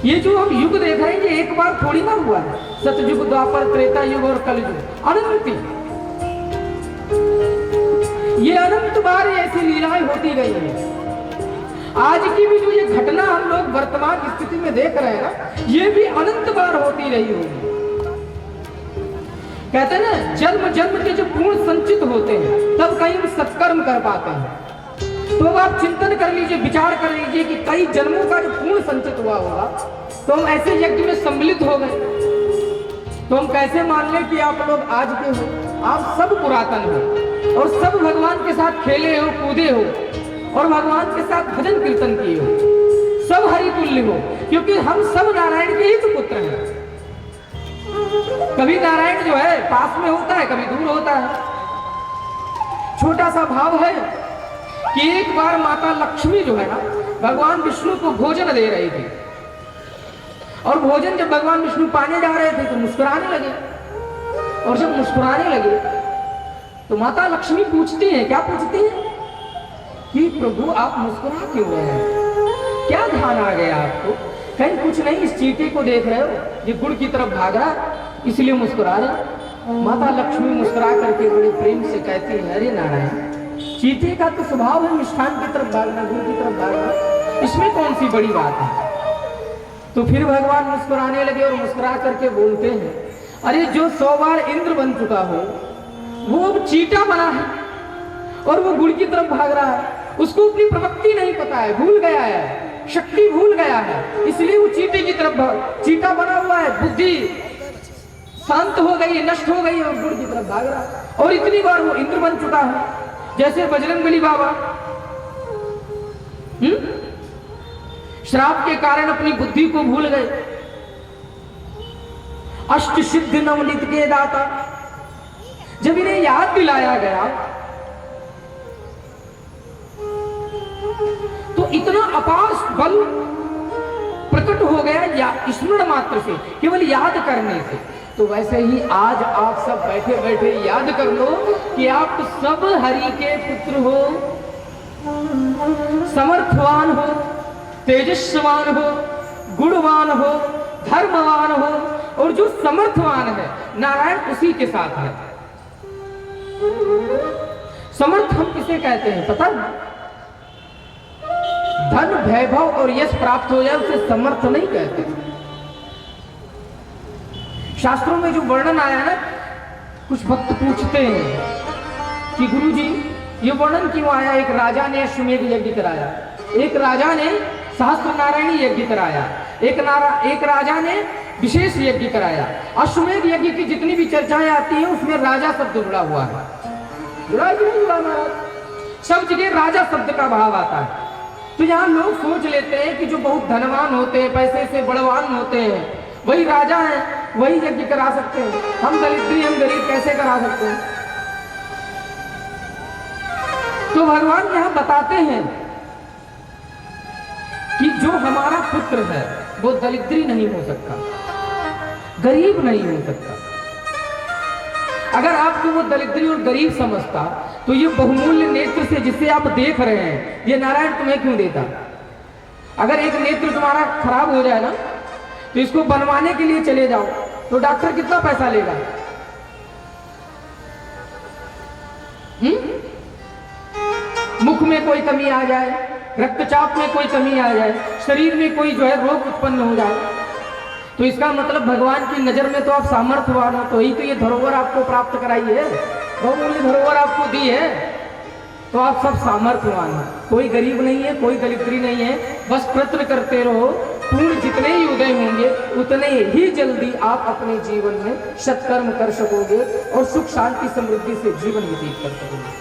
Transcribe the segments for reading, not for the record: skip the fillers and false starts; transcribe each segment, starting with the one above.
ये जो हम युग देख रहे हैं ये एक बार थोड़ी ना हुआ है। सतयुग, द्वापर, त्रेता युग और कलयुग अनंत, ये अनंत बार ऐसी लीलाएं होती गई है। आज की भी जो ये घटना हम लोग वर्तमान स्थिति में देख रहे हैं ना, ये भी अनंत बार होती रही होगी। कहते हैं ना, जन्म जन्म के जो पूर्ण संचित होते हैं तब कहीं सत्कर्म कर पाते हैं। तो अब आप चिंतन कर लीजिए, विचार कर लीजिए कि कई जन्मों का जो पूर्ण संचित हुआ होगा तो हम ऐसे यज्ञ में सम्मिलित हो गए, तो हम कैसे मान लें कि आप लोग आज के हो? आप सब पुरातन हो और सब भगवान के साथ खेले हो, कूदे हो और भगवान के साथ भजन कीर्तन किए हो, सब हरि तुल्य हो, क्योंकि हम सब नारायण के ही तो पुत्र हैं। कभी नारायण जो है पास में होता है, कभी दूर होता है। छोटा सा भाव है कि एक बार माता लक्ष्मी जो है ना भगवान विष्णु को भोजन दे रही थी, और भोजन जब भगवान विष्णु पाने जा रहे थे तो मुस्कुराने लगे, और जब मुस्कुराने लगे तो माता लक्ष्मी पूछती हैं, क्या पूछती हैं कि प्रभु आप मुस्कुरा क्यों रहे हैं, क्या ध्यान आ गया आपको? कहीं कुछ नहीं, इस चींटी को देख रहे हो, ये गुड़ की तरफ भाग रहा इसलिए मुस्कुरा रहे। माता लक्ष्मी मुस्कुरा करके बड़े प्रेम से कहती है, अरे नारायण, चींटी का तो स्वभाव है मिष्ठान की तरफ भागना, गुड़ की तरफ भागना, इसमें कौन सी बड़ी बात है? तो फिर भगवान मुस्कुराने लगे और मुस्कुरा करके बोलते हैं, अरे जो 100 बार इंद्र बन चुका हो वो अब चींटा बना है और वो गुड़ की तरफ भाग रहा है, उसको अपनी प्रवृत्ति नहीं पता है, भूल गया है, शक्ति भूल गया है, इसलिए वो चींटे की तरफ चींटा बना हुआ है, बुद्धि शांत हो गई, नष्ट हो गई और गुड़ की तरफ भाग रहा है। और इतनी बार वो इंद्र बन चुका है, जैसे बजरंगबली बाबा श्राप के कारण अपनी बुद्धि को भूल गए। अष्ट सिद्ध नवनीत के दाता, जब इन्हें याद दिलाया गया तो इतना अपार बल प्रकट हो गया या स्मरण मात्र से, केवल याद करने से। तो वैसे ही आज आप सब बैठे बैठे याद कर लो कि आप सब हरि के पुत्र हो, समर्थवान हो, तेजस्वान हो, गुणवान हो, धर्मवान हो, और जो समर्थवान है नारायण उसी के साथ है। समर्थ हम किसे कहते हैं पता है? धन, वैभव और यश प्राप्त हो जाए उसे समर्थ नहीं कहते। शास्त्रों में जो वर्णन आया ना, कुछ भक्त पूछते हैं कि गुरुजी ये वर्णन क्यों आया? एक राजा ने अश्वमेध यज्ञ कराया, एक राजा ने सहस्त्र नारायणी यज्ञ कराया, एक राजा ने विशेष यज्ञ कराया। अश्वमेध यज्ञ की जितनी भी चर्चाएं आती हैं उसमें राजा शब्द जुड़ा हुआ है, जुड़ा महाराज, सब जगह राजा शब्द का भाव आता है। तो यहाँ लोग सोच लेते हैं कि जो बहुत धनवान होते हैं, पैसे से बड़वान होते हैं, वही राजा है, वही यज्ञ करा सकते हैं। हम दरिद्री, हम गरीब कैसे करा सकते हैं? तो भगवान यहाँ बताते हैं कि जो हमारा पुत्र है वो दरिद्री नहीं हो सकता, गरीब नहीं हो सकता। अगर आपको वो दरिद्री और गरीब समझता तो ये बहुमूल्य नेत्र से जिसे आप देख रहे हैं ये नारायण तुम्हें क्यों देता? अगर एक नेत्र तुम्हारा खराब हो जाए ना तो इसको बनवाने के लिए चले जाओ तो डॉक्टर कितना पैसा लेगा? मुख में कोई कमी आ जाए, रक्तचाप में कोई कमी आ जाए, शरीर में कोई जो है रोग उत्पन्न हो जाए, तो इसका मतलब भगवान की नजर में तो आप सामर्थ्यवान हो, तो ही तो ये धरोहर आपको प्राप्त कराई है, बहुमूल्य धरोहर आपको दी है, तो आप सब सामर्थ्यवान हो। कोई गरीब नहीं है, कोई दरिद्री नहीं है, बस प्रयत्न करते रहो। पूर्ण जितने ही उदय होंगे उतने ही जल्दी आप अपने जीवन में सत्कर्म कर सकोगे और सुख शांति समृद्धि से जीवन व्यतीत कर सकोगे।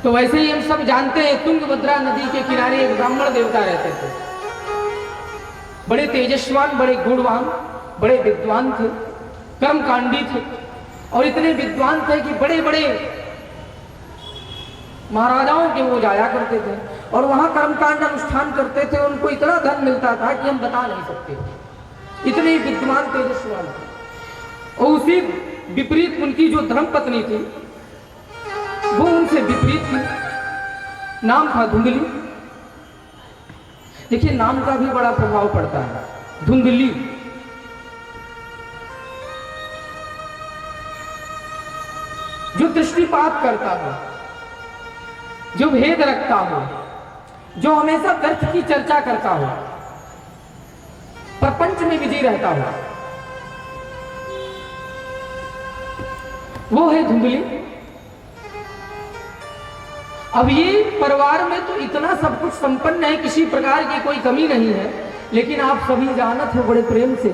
तो वैसे ही हम सब जानते हैं, तुंगभद्रा नदी के किनारे एक ब्राह्मण देवता रहते थे, बड़े तेजस्वान, बड़े गुणवान, बड़े विद्वान थे, कर्मकांडी थे, और इतने विद्वान थे कि बड़े बड़े महाराजाओं के वो जाया करते थे और वहां कर्मकांड अनुष्ठान करते थे। उनको इतना धन मिलता था कि हम बता नहीं सकते, इतने विद्वान तेजस्वान थे। और उसी विपरीत उनकी जो धर्मपत्नी थी वो उनसे विपरीत थी, नाम था धुंधली। देखिए नाम का भी बड़ा प्रभाव पड़ता है। धुंधली, जो दृष्टिपात करता हो, जो भेद रखता हो, जो हमेशा व्यर्थ की चर्चा करता हो, प्रपंच में बिजी रहता हो, वो है धुंधली। अब ये परिवार में तो इतना सब कुछ संपन्न है, किसी प्रकार की कोई कमी नहीं है, लेकिन आप सभी जानत हो बड़े प्रेम से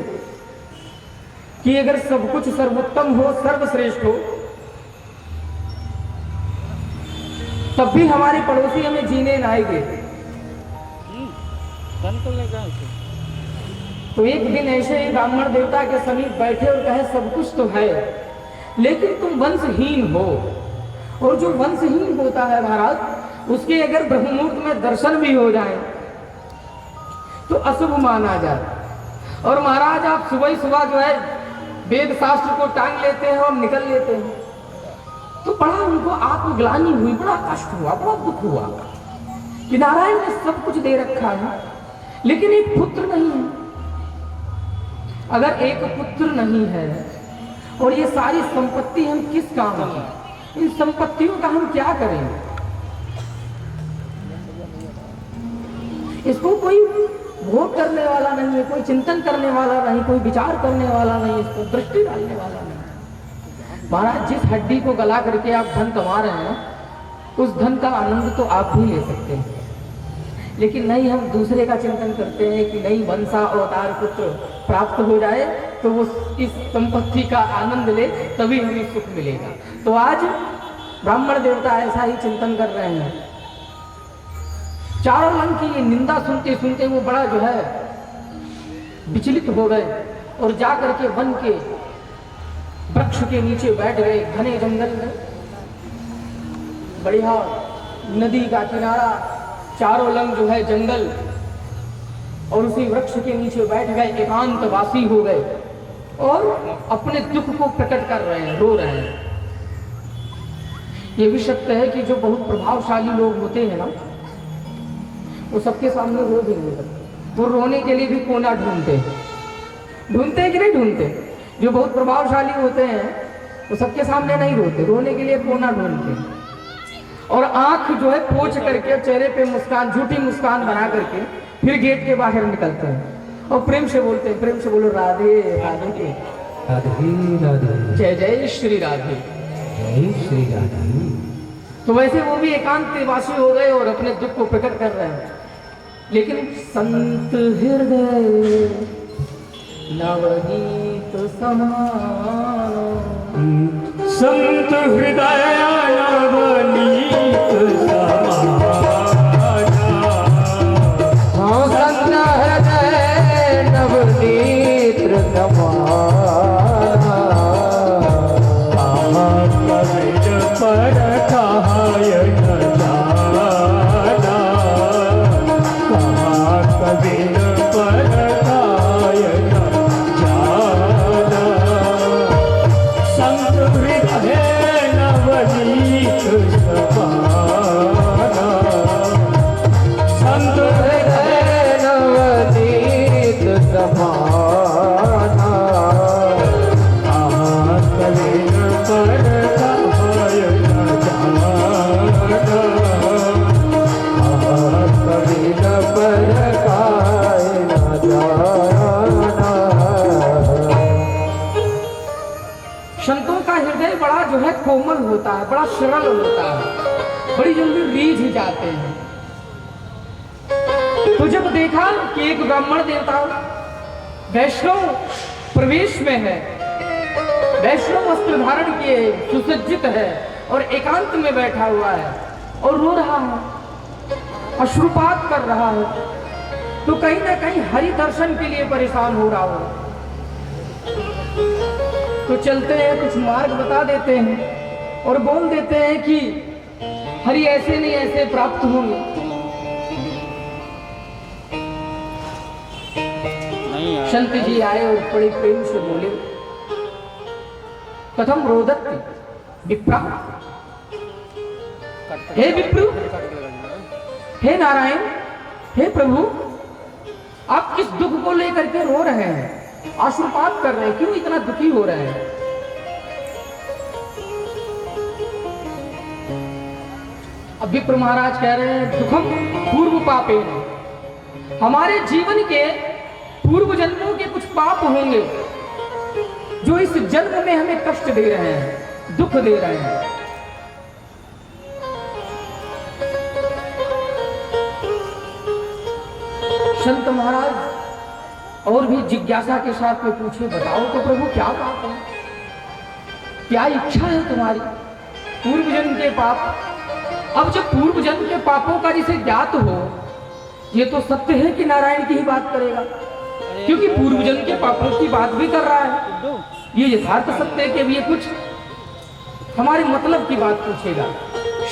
कि अगर सब कुछ सर्वोत्तम हो, सर्वश्रेष्ठ हो, तब भी हमारे पड़ोसी हमें जीने ना आएंगे। तो एक दिन ऐसे ही ब्राह्मण देवता के समीप बैठे और कहे सब कुछ तो है, लेकिन तुम वंशहीन हो, और जो वंशहीन होता है महाराज, उसके अगर ब्रह्ममुहूर्त में दर्शन भी हो जाए तो अशुभ माना जाए। और महाराज आप सुबह सुबह जो है वेद शास्त्र को टांग लेते हैं और निकल लेते हैं। तो बड़ा उनको आत्मग्लानि हुई, बड़ा कष्ट हुआ, बड़ा दुख हुआ कि नारायण ने सब कुछ दे रखा है, लेकिन एक पुत्र नहीं है। अगर एक पुत्र नहीं है और ये सारी संपत्ति हम किस काम की, इन संपत्तियों का हम क्या करेंगे? इसको कोई भोग करने वाला नहीं है, कोई चिंतन करने वाला नहीं, कोई विचार करने वाला नहीं, इसको दृष्टि डालने वाला नहीं। महाराज जिस हड्डी को गला करके आप धन कमा रहे हैं, उस धन का आनंद तो आप भी ले सकते हैं, लेकिन नहीं, हम दूसरे का चिंतन करते हैं कि नहीं वंशा अवतार पुत्र प्राप्त हो जाए तो वो इस संपत्ति का आनंद ले, तभी हमें सुख मिलेगा। तो आज ब्राह्मण देवता ऐसा ही चिंतन कर रहे हैं। चारों लंग की ये निंदा सुनते सुनते वो बड़ा जो है विचलित हो गए और जाकर के वन के वृक्ष के नीचे बैठ गए, घने जंगल में, बढ़िया नदी का किनारा, चारों लंग जो है जंगल, और उसी वृक्ष के नीचे बैठ गए, एकांतवासी हो गए और अपने दुख को प्रकट कर रहे हैं, रो रहे हैं। ये भी सत्य है कि जो बहुत प्रभावशाली लोग होते हैं ना, वो सबके सामने रो भी नहीं सकते, वो रोने के लिए भी कोना ढूंढते हैं कि नहीं ढूंढते? जो बहुत प्रभावशाली होते हैं वो सबके सामने नहीं रोते, रोने के लिए कोना ढूंढते हैं, और आंख जो है पोंछ करके चेहरे पे मुस्कान, झूठी मुस्कान बना करके फिर गेट के बाहर निकलते हैं और प्रेम से बोलते हैं, प्रेम से बोलो राधे राधे राधे राधे, जय जय श्री राधे, जय श्री राधे। तो वैसे वो भी एकांतवासी हो गए और अपने दुख को प्रकट कर रहे हैं। लेकिन संत हृदय नवनीत समान, संत हृदय नवनीत समान, हाँ संत हृदय नवनीत समान, कविज पर कहाय न जाना, कहाँ कविज पर कहाय न जाना, संत हृदय नवनीत समान, संत हृदय नवनीत समान, कविज पर कहाय न जाना, कविन पर काय न जाना। संतों का हृदय बड़ा जो है कोमल होता है, बड़ा सरल होता है, बड़ी जल्दी रीझ जाते हैं। तो जब देखा कि एक ब्राह्मण देवता वैष्णव प्रवेश में है, वैष्णव वस्त्र धारण किए, सुसज्जित है और एकांत में बैठा हुआ है और रो रहा है, अश्रुपात कर रहा है, तो कहीं ना कहीं हरि दर्शन के लिए परेशान हो रहा हो। तो चलते हैं, कुछ मार्ग बता देते हैं और बोल देते हैं कि हरि ऐसे नहीं ऐसे प्राप्त होंगे। संत जी आए और बड़े प्रेम से बोले, कथम रोदत्ति विप्रा, हे विप्रु, हे नारायण, हे प्रभु, आप किस दुख को लेकर के रो रहे हैं, आशुपात कर रहे हैं, क्यों इतना दुखी हो रहे हैं? अब विप्र महाराज कह रहे हैं दुखम पूर्व पापेन, हमारे जीवन के पूर्व जन्मों के कुछ पाप होंगे जो इस जन्म में हमें कष्ट दे रहे हैं, दुख दे रहे हैं। संत महाराज और भी जिज्ञासा के साथ में पूछे, बताओ तो प्रभु क्या पाप है, क्या इच्छा है तुम्हारी? पूर्व जन्म के पाप। अब जब पूर्व जन्म के पापों का जिसे ज्ञात हो, ये तो सत्य है कि नारायण की ही बात करेगा, क्योंकि पूर्व जन्म के पापों की बात भी कर रहा है। ये यथार्थ सत्य है कि अब ये कुछ हमारे मतलब की बात पूछेगा।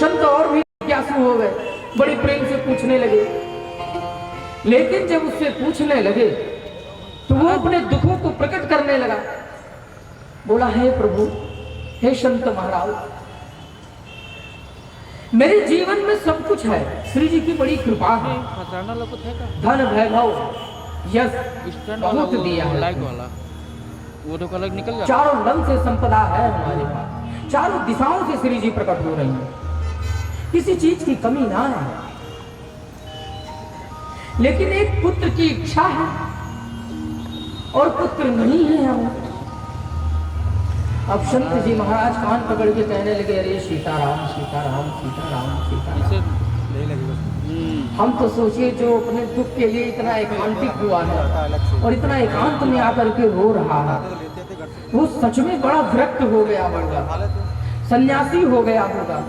संत और भी जिज्ञासु हो गए, बड़े प्रेम से पूछने लगे। लेकिन जब उससे पूछने लगे तो वो अपने दुखों को प्रकट करने लगा। बोला, हे प्रभु, हे संत महाराज, मेरे जीवन में सब कुछ है, श्री जी की बड़ी कृपा है, धन वैभव यश बहुत दिया है, वो तो कलर निकल गया। चारों रंग से संपदा है हमारे पास, चारों दिशाओं से श्री जी प्रकट हो रही है, किसी चीज की कमी ना है। लेकिन एक पुत्र की इच्छा है और पुत्र नहीं है हमें। अब संत जी महाराज कान पकड़ के कहने लगे, अरे सीताराम सीताराम सीताराम सीताराम। हम तो सोचिए जो अपने दुख के लिए इतना एकांतिक हुआ है और इतना एकांत में आकर के रो रहा है, वो सच में बड़ा विरक्त हो गया होगा, सन्यासी हो गया होगा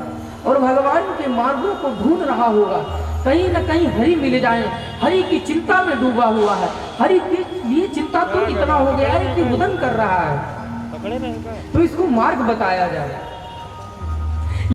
और भगवान के मार्गों को ढूंढ रहा होगा। कहीं न कहीं हरि मिल जाए, हरि की चिंता में डूबा हुआ है, हरि के लिए चिंता तो इतना हो गया है कि रुदन कर रहा है, तो इसको मार्ग बताया जाए।